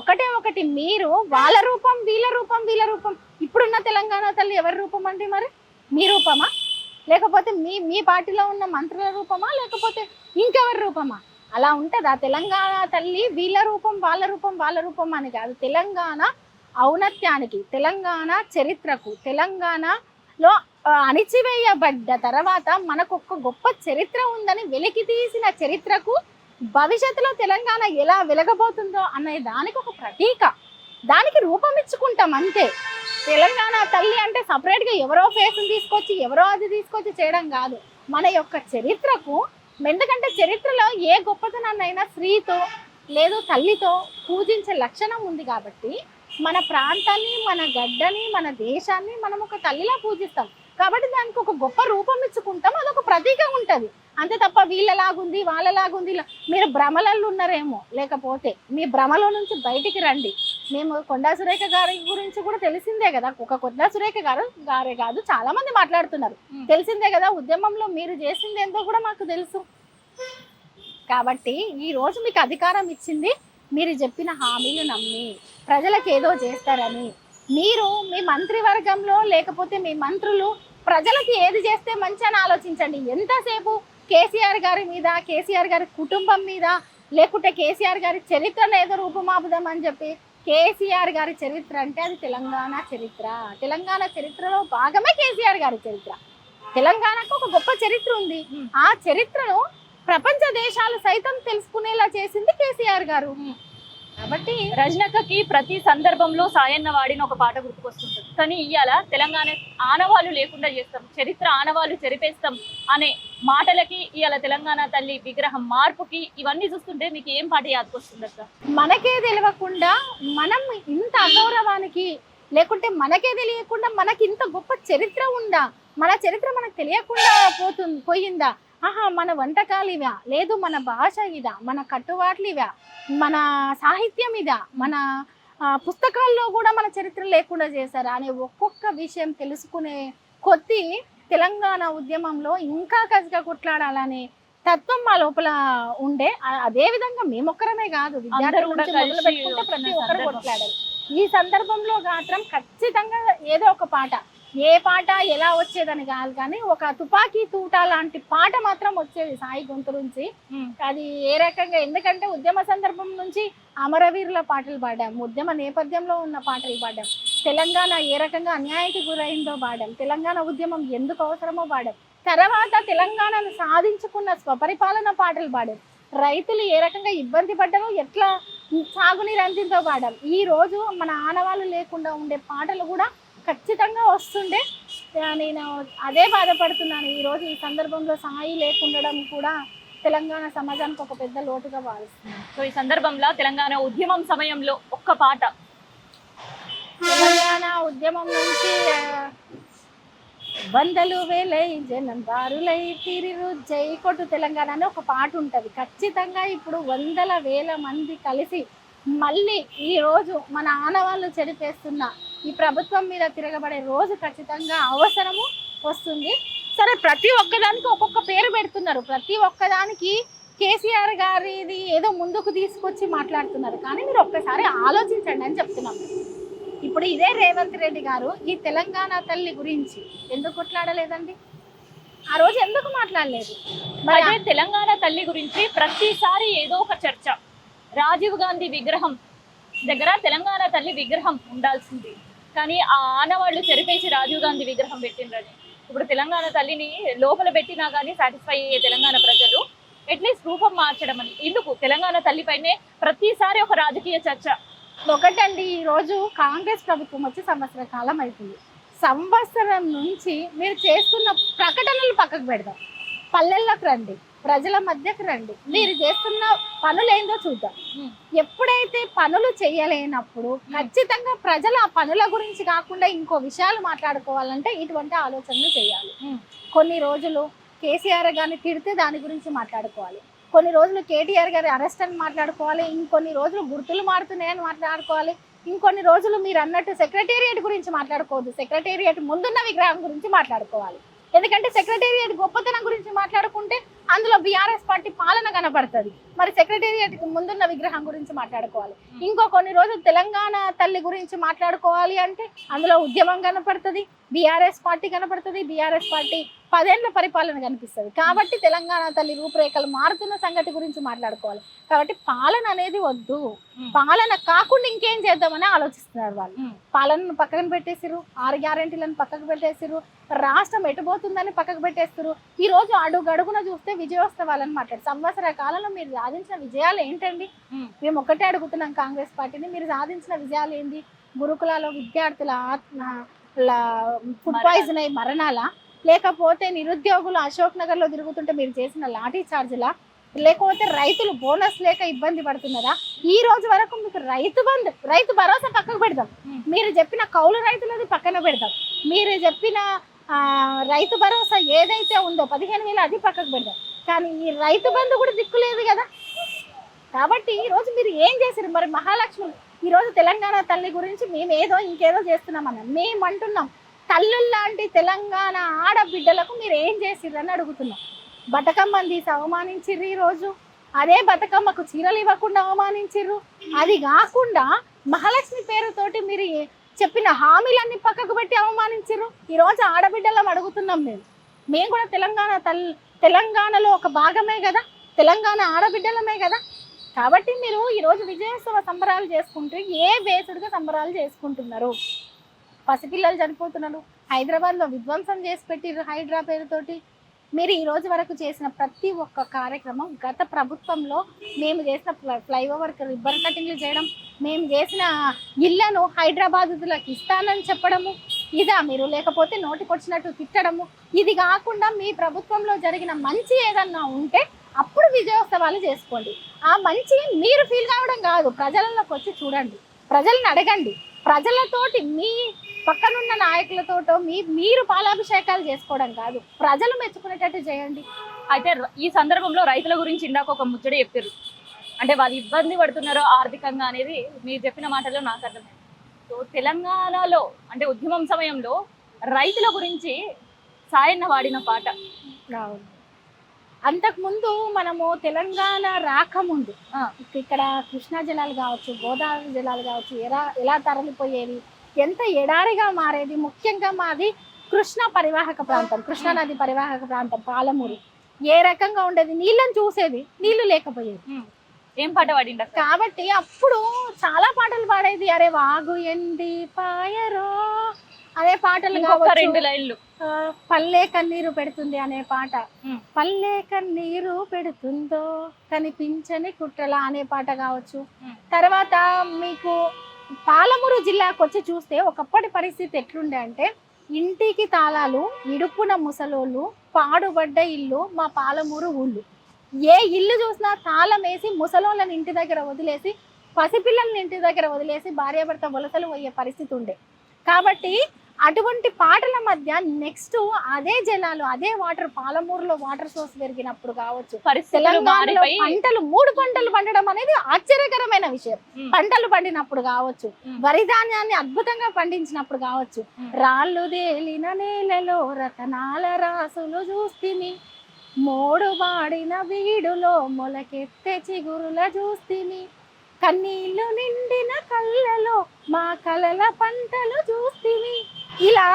S1: ఒకటే ఒకటి, మీరు వాళ్ళ రూపం వీళ్ళ రూపం వీళ్ళ రూపం. ఇప్పుడున్న తెలంగాణ తల్లి ఎవరి రూపం అండి? మరి మీ రూపమా, లేకపోతే మీ పార్టీలో ఉన్న మంత్రుల రూపమా, లేకపోతే ఇంకెవరి రూపమా? అలా ఉంటుందా? తెలంగాణ తల్లి వీళ్ళ రూపం వాళ్ళ రూపం వాళ్ళ రూపం అని కాదు, తెలంగాణ ఔన్నత్యానికి, తెలంగాణ చరిత్రకు, తెలంగాణలో అణిచివేయబడ్డ తర్వాత మనకు ఒక గొప్ప చరిత్ర ఉందని వెలికి తీసిన చరిత్రకు భవిష్యత్తులో తెలంగాణ ఎలా వెలగబోతుందో అనే దానికి ఒక ప్రతీక, దానికి రూపం ఇచ్చుకుంటాం అంతే. తెలంగాణ తల్లి అంటే సపరేట్గా ఎవరో ఫేస్ని తీసుకొచ్చి ఎవరో అది తీసుకొచ్చి చేయడం కాదు, మన యొక్క చరిత్రకు. ఎందుకంటే చరిత్రలో ఏ గొప్పతనాన్నైనా స్త్రీతో లేదు తల్లితో పూజించే లక్షణం ఉంది కాబట్టి మన ప్రాంతాన్ని, మన గడ్డని, మన దేశాన్ని మనం ఒక తల్లిలా పూజిస్తాం కాబట్టి దానికి ఒక గొప్ప రూపం ఇచ్చుకుంటాం, అదొక ప్రతీక ఉంటుంది అంతే తప్ప వీళ్ళలాగుంది వాళ్ళలాగుంది. మీరు భ్రమలలో ఉన్నారేమో, లేకపోతే మీ భ్రమలో నుంచి బయటికి రండి. మేము కొండా సురేఖ గారి గురించి కూడా తెలిసిందే కదా, ఒక కొండా సురేఖ గారే కాదు చాలా మంది మాట్లాడుతున్నారు, తెలిసిందే కదా. ఉద్యమంలో మీరు చేసింది ఏందో కూడా మాకు తెలుసు. కాబట్టి ఈ రోజు మీకు అధికారం ఇచ్చింది మీరు చెప్పిన హామీలు నమ్మి ప్రజలకు ఏదో చేస్తారని. మీరు మీ మంత్రివర్గంలో లేకపోతే మీ మంత్రులు ప్రజలకి ఏది చేస్తే మంచి అని ఆలోచించండి. ఎంతసేపు కేసీఆర్ గారి మీద, కేసీఆర్ గారి కుటుంబం మీద, లేకుంటే కేసీఆర్ గారి చరిత్రను ఏదో రూపుమాపుదాం అని చెప్పి. కేసీఆర్ గారి చరిత్ర అంటే అది తెలంగాణ చరిత్ర, తెలంగాణ చరిత్రలో భాగమే కేసీఆర్ గారి చరిత్ర. తెలంగాణకు ఒక గొప్ప చరిత్ర ఉంది, ఆ చరిత్రను ప్రపంచ దేశాలు సైతం తెలుసుకునేలా చేసింది కేసీఆర్ గారు.
S2: కాబట్టి రజనక్కకి ప్రతి సందర్భంలో సాయన్న వాడిన ఒక పాట గుర్తుకొస్తుంటుంది, కానీ ఇవాళ తెలంగాణ ఆనవాళ్ళు లేకుండా చేస్తాం, చరిత్ర ఆనవాళ్ళు చెరిపేస్తాం అనే మాటలకి ఇవాళ తెలంగాణ తల్లి విగ్రహం మార్పుకి ఇవన్నీ చూస్తుంటే మీకు ఏం పాట యాదకొస్తుంది అక్క?
S1: మనకే తెలియకుండా మనం ఇంత అగౌరవానికి, లేకుంటే మనకే తెలియకుండా మనకి ఇంత గొప్ప చరిత్ర ఉందా, మన చరిత్ర మనకు తెలియకుండా పోయిందా? ఆహా, మన వంటకాలు ఇవా, లేదు మన భాష ఇదా, మన కట్టుబాట్లు ఇవా, మన సాహిత్యం ఇదా, మన పుస్తకాల్లో కూడా మన చరిత్ర లేకుండా చేశారా అనే ఒక్కొక్క విషయం తెలుసుకునే కొద్దీ తెలంగాణ ఉద్యమంలో ఇంకా కసిగా కొట్లాడాలనే తత్వం మా లోపల ఉండే. అదే విధంగా మేమొక్కరమే కాదు, విద్యార్థులు నుంచి మొదలు పెట్టుకుంటే ప్రతి ఒక్కరు కొట్లాడారు. ఈ సందర్భంలో మాత్రం ఖచ్చితంగా ఏదో ఒక పాట, ఏ పాట ఎలా వచ్చేదని కాదు కానీ ఒక తుపాకీ తూట లాంటి పాట మాత్రం వచ్చేది సాయి గొంతు నుంచి. అది ఏ రకంగా, ఎందుకంటే ఉద్యమ సందర్భం నుంచి అమరవీరుల పాటలు పాడాం, ఉద్యమ నేపథ్యంలో ఉన్న పాటలు పాడాం, తెలంగాణ ఏ రకంగా అన్యాయానికి గురైందో పాడాం, తెలంగాణ ఉద్యమం ఎందుకు అవసరమో పాడాం, తర్వాత తెలంగాణను సాధించుకున్న స్వపరిపాలన పాటలు పాడాం, రైతులు ఏ రకంగా ఇబ్బంది పడ్డారో ఎట్లా సాగునీరు అందిందో పాడాం. ఈ రోజు మన ఆనవాళ్ళు లేకుండా ఉండే పాటలు కూడా ఖచ్చితంగా వస్తుండే. నేను అదే బాధపడుతున్నాను ఈరోజు ఈ సందర్భంలో సాయి లేకుండడం కూడా తెలంగాణ సమాజానికి ఒక పెద్ద లోటుగా భావిస్తున్నాను.
S2: సో ఈ సందర్భంలో తెలంగాణ ఉద్యమం సమయంలో ఒక్క పాట,
S1: తెలంగాణ ఉద్యమం నుంచి వందలు వేలై జనం దారులై తిరిరు జై కొట్టు తెలంగాణ అని ఒక పాట ఉంటుంది. ఖచ్చితంగా ఇప్పుడు వందల వేల మంది కలిసి మళ్ళీ ఈ రోజు మన ఆనవాళ్ళు చెరిపేస్తున్న ఈ ప్రభుత్వం మీద తిరగబడే రోజు ఖచ్చితంగా అవసరము వస్తుంది. సరే, ప్రతి ఒక్కదానికి ఒక్కొక్క పేరు పెడుతున్నారు, ప్రతి ఒక్కదానికి కేసీఆర్ గారిది ఏదో ముందుకు తీసుకొచ్చి మాట్లాడుతున్నారు, కానీ మీరు ఒక్కసారి ఆలోచించండి అని చెప్తున్నాం. ఇప్పుడు ఇదే రేవంత్ రెడ్డి గారు ఈ తెలంగాణ తల్లి గురించి ఎందుకు కొట్లాడలేదండి? ఆ రోజు ఎందుకు మాట్లాడలేదు?
S2: మరి తెలంగాణ తల్లి గురించి ప్రతిసారి ఏదో ఒక చర్చ. రాజీవ్ గాంధీ విగ్రహం దగ్గర తెలంగాణ తల్లి విగ్రహం ఉండాల్సింది, కానీ ఆ ఆనవాళ్ళు చెరిపేసి రాజీవ్ గాంధీ విగ్రహం పెట్టిండ్రని. ఇప్పుడు తెలంగాణ తల్లిని లోపల పెట్టినా కానీ సాటిస్ఫై అయ్యే తెలంగాణ ప్రజలు అట్లీస్ట్ రూపం మార్చడం అని ఎందుకు? తెలంగాణ తల్లిపైనే ప్రతిసారి ఒక రాజకీయ చర్చ.
S1: ఒకటండి, ఈరోజు కాంగ్రెస్ ప్రభుత్వం వచ్చి సంవత్సర కాలం అవుతుంది. సంవత్సరం నుంచి మీరు చేస్తున్న ప్రకటనలు పక్కకు పెడదాం, పల్లెల్లోకి రండి, ప్రజల మధ్యకు రండి, మీరు చేస్తున్న పనులు ఏందో చూద్దాం. ఎప్పుడైతే పనులు చేయలేనప్పుడు ఖచ్చితంగా ప్రజలు ఆ పనుల గురించి కాకుండా ఇంకో విషయాలు మాట్లాడుకోవాలంటే ఇటువంటి ఆలోచనలు చేయాలి. కొన్ని రోజులు కేసీఆర్ గారిని తిడితే దాని గురించి మాట్లాడుకోవాలి, కొన్ని రోజులు కేటీఆర్ గారి అరెస్ట్ అని మాట్లాడుకోవాలి, ఇంకొన్ని రోజులు గుర్తులు మారుతున్నాయని మాట్లాడుకోవాలి, ఇంకొన్ని రోజులు మీరు అన్నట్టు సెక్రటేరియట్ గురించి మాట్లాడుకోవద్దు, సెక్రటేరియట్ ముందున్న విగ్రహం గురించి మాట్లాడుకోవాలి. ఎందుకంటే సెక్రటేరియట్ గొప్పతనం గురించి మాట్లాడుకుంటే అందులో బీఆర్ఎస్ పార్టీ పాలన కనపడుతుంది. మరి సెక్రటేరియట్ ముందున్న విగ్రహం గురించి మాట్లాడుకోవాలి. ఇంకో కొన్ని రోజులు తెలంగాణ తల్లి గురించి మాట్లాడుకోవాలి అంటే అందులో ఉద్యమం కనపడుతుంది, బీఆర్ఎస్ పార్టీ కనపడుతుంది, బీఆర్ఎస్ పార్టీ 10 ఏళ్ల పరిపాలన కనిపిస్తుంది. కాబట్టి తెలంగాణ తల్లి రూపురేఖలు మారుతున్న సంగతి గురించి మాట్లాడుకోవాలి. కాబట్టి పాలన అనేది వద్దు, పాలన కాకుండా ఇంకేం చేద్దామని ఆలోచిస్తున్నారు వాళ్ళు. పాలనను పక్కన పెట్టేసిరు, 6 గ్యారెంటీలను పక్కకు పెట్టేసిరు, రాష్ట్రం ఎటుపోతుందని పక్కకు పెట్టేస్తారు. ఈ రోజు అడుగడుగున చూస్తే విజయోత్సవాలని మాట్లాడు. సంవత్సర కాలంలో మీరు సాధించిన విజయాలు ఏంటండి? మేము ఒకటే అడుగుతున్నాం కాంగ్రెస్ పార్టీని, మీరు సాధించిన విజయాలు ఏంటి? గురుకులాలో విద్యార్థుల ఫుడ్ పాయిజన్ అయ్యి మరణాల, లేకపోతే నిరుద్యోగులు అశోక్ నగర్ లో తిరుగుతుంటే మీరు చేసిన లాఠీ చార్జీలా, లేకపోతే రైతులు బోనస్ లేక ఇబ్బంది పడుతున్నారా? ఈ రోజు వరకు మీకు రైతు భరోసా పక్కకు పెడదాం, మీరు చెప్పిన కౌలు రైతులది పక్కన పెడదాం, మీరు చెప్పిన రైతు భరోసా ఏదైతే ఉందో 15,000 అది పక్కకు పెడదాం, కానీ ఈ రైతు బంధు కూడా దిక్కులేదు కదా. కాబట్టి ఈ రోజు మీరు ఏం చేశారు? మరి మహాలక్ష్మి ఈ రోజు తెలంగాణ తల్లి గురించి మేము ఏదో ఇంకేదో చేస్తున్నామన్నా, మేము అంటున్నాం తల్లుల్లాంటి తెలంగాణ ఆడబిడ్డలకు మీరు ఏం చేసిర్రని అడుగుతున్నాం. బతుకమ్మని తీసి అవమానించిర్రు, ఈ రోజు అదే బతుకమ్మకు చీరలు ఇవ్వకుండా అవమానించిర్రు. అది కాకుండా మహాలక్ష్మి పేరుతోటి మీరు చెప్పిన హామీలన్నీ పక్కకు పెట్టి అవమానించిర్రు. ఈ రోజు ఆడబిడ్డలం అడుగుతున్నాం, మేము కూడా తెలంగాణలో ఒక భాగమే కదా, తెలంగాణ ఆడబిడ్డలమే కదా. కాబట్టి మీరు ఈరోజు విజయోత్సవ సంబరాలు చేసుకుంటూ ఏ బేసుడుగా సంబరాలు చేసుకుంటున్నారు? పసిపిల్లలు చనిపోతున్నారు, హైదరాబాద్లో విధ్వంసం చేసి పెట్టిర్రు హైడ్రా పేరుతోటి. మీరు ఈ రోజు వరకు చేసిన ప్రతి ఒక్క కార్యక్రమం, గత ప్రభుత్వంలో మేము చేసిన ఫ్లైఓవర్ రిబ్బన్ కటింగ్లు చేయడం, మేము చేసిన ఇళ్లను హైదరాబాదులకు ఇస్తానని చెప్పడము ఇదా మీరు? లేకపోతే నోటికొచ్చినట్టు తిట్టడము? ఇది కాకుండా మీ ప్రభుత్వంలో జరిగిన మంచి ఏదన్నా ఉంటే అప్పుడు విజయోత్సవాలు చేసుకోండి. ఆ మంచి మీరు ఫీల్ కావడం కాదు, ప్రజలలోకి వచ్చి చూడండి, ప్రజల్ని అడగండి, ప్రజలతోటి మీ పక్కనున్న నాయకులతోటో మీరు పాలాభిషేకాలు చేసుకోవడం కాదు, ప్రజలు మెచ్చుకునేటట్టు చేయండి.
S2: అయితే ఈ సందర్భంలో రైతుల గురించి ఇందాక ఒక ముచ్చట చెప్పారు, అంటే వాళ్ళు ఇబ్బంది పడుతున్నారో ఆర్థికంగా అనేది మీరు చెప్పిన మాటల్లో నాకు అర్థమైంది. సో తెలంగాణలో అంటే ఉద్యమం సమయంలో రైతుల గురించి సాయన్న వాడిన పాట.
S1: అంతకుముందు మనము తెలంగాణ రాకముందు ఇక్కడ కృష్ణా జలాలు కావచ్చు, గోదావరి జలాలు కావచ్చు, ఎలా తరలిపోయేది, ఎంత ఎడారిగా మారేది. ముఖ్యంగా మాది కృష్ణా పరివాహక ప్రాంతం, కృష్ణా నది పరివాహక ప్రాంతం పాలమూరు. ఏ రకంగా ఉండేది? నీళ్ళని చూసేది, నీళ్లు లేకపోయేది.
S2: ఏం పాట పాడిండ?
S1: కాబట్టి అప్పుడు చాలా పాటలు పాడేది. అరే వాగు ఎండి పాయరో అనే పాటలు కావచ్చు,
S2: 2 లైన్లు.
S1: పల్లె కన్నీరు పెడుతుంది అనే పాట, పల్లె కన్నీరు పెడుతుందో కనిపించని కుట్రల అనే పాట కావచ్చు. తర్వాత మీకు పాలమూరు జిల్లాకు వచ్చి చూస్తే ఒకప్పటి పరిస్థితి ఎట్లుండే అంటే, ఇంటికి తాళాలు, ఇడుపున ముసలోళ్ళు, పాడుబడ్డ ఇల్లు మా పాలమూరు ఊళ్ళు. ఏ ఇల్లు చూసినా తాళం వేసి ముసలోళ్ళని ఇంటి దగ్గర వదిలేసి, పసిపిల్లల్ని ఇంటి దగ్గర వదిలేసి భార్యాభర్త వలసలు పోయే పరిస్థితి ఉండే. కాబట్టి అటువంటి పాటల మధ్య నెక్స్ట్ అదే జలాలు, అదే వాటర్, పాలమూరులో వాటర్ సోర్స్ పెరిగినప్పుడు కావచ్చు, తెలంగాణలో పంటలు 3 పంటలు పండడం అనేది ఆశ్చర్యకరమైన విషయం. పంటలు పండినప్పుడు కావచ్చు, వరి ధాన్యాన్ని అద్భుతంగా పండించినప్పుడు కావచ్చు, రాళ్ళు తేలిన నేలలో రతనాల రాసులు చూస్తిమి, మోడు వాడిన వీడులో మొలకెత్తే చిగురుల చూస్తిమి, కన్నీళ్లు నిండిన కళ్ళలో మా కలల పంటలు చూస్తిమి. ఇలా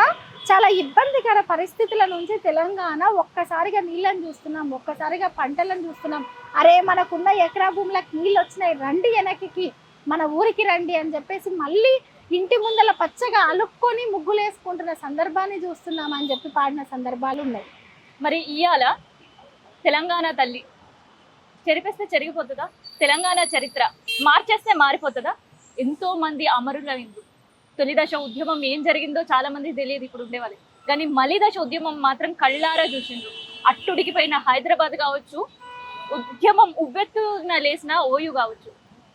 S1: చాలా ఇబ్బందికర పరిస్థితుల నుంచి తెలంగాణ ఒక్కసారిగా నీళ్ళని చూస్తున్నాం, ఒక్కసారిగా పంటలను చూస్తున్నాం. అరే మనకున్న ఎకరా భూములకు నీళ్ళు వచ్చినాయి, రండి వెనక్కి, మన ఊరికి రండి అని చెప్పేసి మళ్ళీ ఇంటి ముందల పచ్చగా అలుక్కొని ముగ్గులు వేసుకుంటున్న సందర్భాన్ని చూస్తున్నాం అని చెప్పి పాడిన సందర్భాలు ఉన్నాయి.
S2: మరి ఇవాళ తెలంగాణ తల్లి చెరిపేస్తే చెరిగిపోతుందా? తెలంగాణ చరిత్ర మార్చేస్తే మారిపోతుందా? ఎంతో మంది అమరులైంది. తొలి దశ ఉద్యమం ఏం జరిగిందో చాలా మంది తెలియదు ఇప్పుడు ఉండేవాళ్ళు, కానీ మలి దశ ఉద్యమం మాత్రం కళ్ళారా చూసిండ్రు. అట్టుడికిపోయిన హైదరాబాద్ కావచ్చు, ఉద్యమం ఉవ్వెత్తున లేసిన ఓయూ కావచ్చు,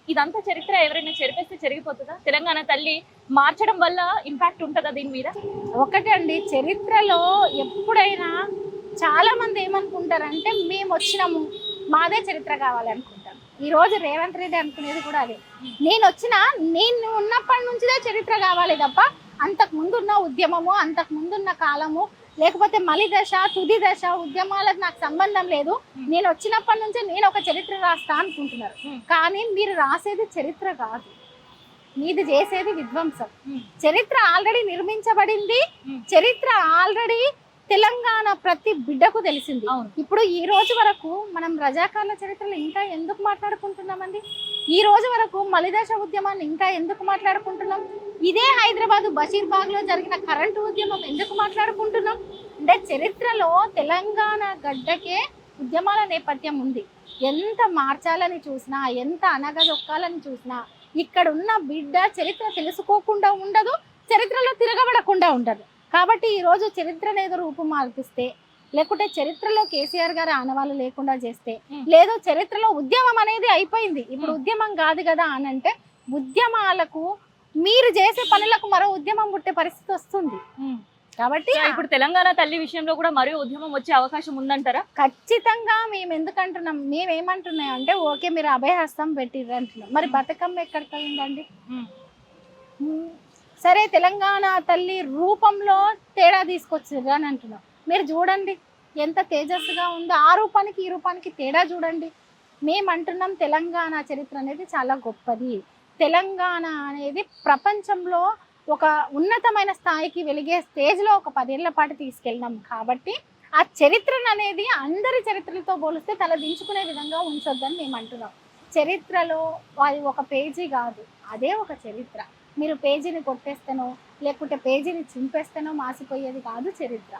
S2: ఇదంతా చరిత్ర ఎవరైనా చెరిపేస్తే చెరిగిపోతుందా? తెలంగాణ తల్లి మార్చడం వల్ల ఇంపాక్ట్ ఉంటుందా దీని మీద?
S1: ఒకటండి, చరిత్రలో ఎప్పుడైనా చాలా మంది ఏమనుకుంటారంటే మేము వచ్చినాము మాదే చరిత్ర కావాలనుకుంటారు. ఈ రోజు రేవంత్ రెడ్డి అనుకునేది కూడా అదే. నేను ఉన్నప్పటి నుంచిదే చరిత్ర కావాలి తప్ప అంతకు ముందున్న ఉద్యమము, అంతకు ముందున్న కాలము, లేకపోతే మలి దశ, తుది దశ ఉద్యమాలకు నాకు సంబంధం లేదు. నేను వచ్చినప్పటి నుంచే నేను ఒక చరిత్ర రాస్తా అనుకుంటున్నారు. కానీ మీరు రాసేది చరిత్ర కాదు, మీది చేసేది విధ్వంసం. చరిత్ర ఆల్రెడీ నిర్మించబడింది. చరిత్ర ఆల్రెడీ తెలంగాణ ప్రతి బిడ్డకు తెలిసింది. ఇప్పుడు ఈ రోజు వరకు మనం రజాకార్ల చరిత్రలు ఇంకా ఎందుకు మాట్లాడుకుంటున్నామండి? ఈ రోజు వరకు మలిదశ ఉద్యమాన్ని ఇంకా ఎందుకు మాట్లాడుకుంటున్నాం? ఇదే హైదరాబాద్ బషీర్బాగ్ లో జరిగిన కరెంటు ఉద్యమం ఎందుకు మాట్లాడుకుంటున్నాం? అంటే చరిత్రలో తెలంగాణ గడ్డకే ఉద్యమాల నేపథ్యం ఉంది. ఎంత మార్చాలని చూసినా, ఎంత అనగదొక్కాలని చూసినా ఇక్కడ ఉన్న బిడ్డ చరిత్ర తెలుసుకోకుండా ఉండదు, చరిత్రలో తిరగబడకుండా ఉండదు. కాబట్టి ఈరోజు చరిత్రను ఏదో రూపు మార్పిస్తే, లేకుంటే చరిత్రలో కేసీఆర్ గారు ఆనవాళ్ళు లేకుండా చేస్తే, లేదు చరిత్రలో ఉద్యమం అనేది అయిపోయింది, ఇప్పుడు ఉద్యమం కాదు కదా అని అంటే, ఉద్యమాలకు మీరు చేసే పనులకు మరో ఉద్యమం పుట్టే పరిస్థితి వస్తుంది. కాబట్టి
S2: ఇప్పుడు తెలంగాణ తల్లి విషయంలో కూడా మరో ఉద్యమం వచ్చే అవకాశం ఉందంటారా?
S1: ఖచ్చితంగా. మేము ఎందుకంటున్నాం, మేమేమంటున్నాం అంటే ఓకే మీరు అభయహస్తం పెట్టిర్రు అంటున్నాం, మరి బతుకమ్మ ఎక్కడికి అయిందండి? సరే తెలంగాణ తల్లి రూపంలో తేడా తీసుకొచ్చారు అని అంటున్నాం. మీరు చూడండి ఎంత తేజస్సుగా ఉందో, ఆ రూపానికి ఈ రూపానికి తేడా చూడండి. మేము అంటున్నాం తెలంగాణ చరిత్ర అనేది చాలా గొప్పది. తెలంగాణ అనేది ప్రపంచంలో ఒక ఉన్నతమైన స్థాయికి వెలిగే స్టేజ్లో ఒక 10 ఏళ్ల పాటు తీసుకెళ్ళినాం. కాబట్టి ఆ చరిత్రను అనేది అందరి చరిత్రలతో పోలిస్తే తలదించుకునే విధంగా ఉంచొద్దని మేము అంటున్నాం. చరిత్రలో అది ఒక పేజీ కాదు, అదే ఒక చరిత్ర. మీరు పేజీని కొట్టేస్తేనో లేకుంటే పేజీని చింపేస్తేనో మాసిపోయేది కాదు చరిత్ర.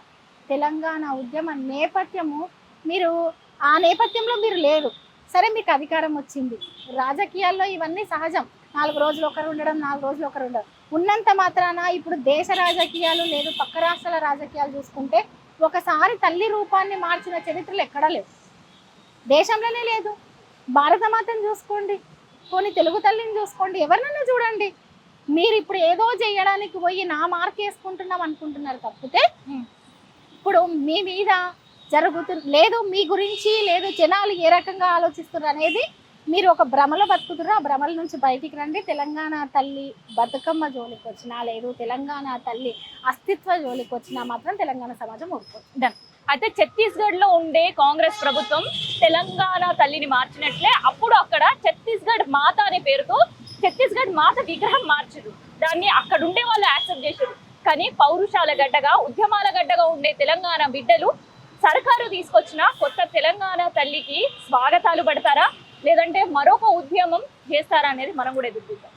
S1: తెలంగాణ ఉద్యమ నేపథ్యము, మీరు ఆ నేపథ్యంలో మీరు లేరు. సరే మీకు అధికారం వచ్చింది, రాజకీయాల్లో ఇవన్నీ సహజం. 4 రోజులు ఒకరు ఉండడం, 4 రోజులు ఒకరు ఉండడం ఉన్నంత మాత్రాన ఇప్పుడు దేశ రాజకీయాలు లేదు పక్క రాష్ట్రాల రాజకీయాలు చూసుకుంటే ఒకసారి తల్లి రూపాన్ని మార్చిన చరిత్రలు ఎక్కడా లేవు, దేశంలోనే లేదు. భారతమాతను చూసుకోండి, కొన్ని తెలుగు తల్లిని చూసుకోండి, ఎవరినైనా చూడండి. మీరు ఇప్పుడు ఏదో చేయడానికి పోయి నా మార్క్ వేసుకుంటున్నాం అనుకుంటున్నారు తప్పితే ఇప్పుడు మీ మీద లేదు, మీ గురించి లేదు, జనాలు ఏ రకంగా ఆలోచిస్తున్నారు అనేది మీరు ఒక భ్రమలో బతుకుతున్నారు. ఆ భ్రమల నుంచి బయటికి రండి. తెలంగాణ తల్లి బతుకమ్మ జోలికి వచ్చినా, లేదు తెలంగాణ తల్లి అస్తిత్వ జోలికి వచ్చినా మాత్రం తెలంగాణ సమాజం ఊరుకోదు.
S2: అయితే ఛత్తీస్గఢ్ లో ఉండే కాంగ్రెస్ ప్రభుత్వం తెలంగాణ తల్లిని మార్చినట్లే అప్పుడు అక్కడ ఛత్తీస్గఢ్ మాత అనే పేరుతో ఛత్తీస్గఢ్ మాత విగ్రహం మార్చారు. దాన్ని అక్కడ ఉండే వాళ్ళు యాక్సెప్ట్ చేశారు. కానీ పౌరుషాల గడ్డగా, ఉద్యమాల గడ్డగా ఉండే తెలంగాణ బిడ్డలు సర్కారు తీసుకొచ్చిన కొత్త తెలంగాణ తల్లికి స్వాగతాలు పడతారా, లేదంటే మరొక ఉద్యమం చేస్తారా అనేది మనం కూడా ఎదుర్కొంటాం.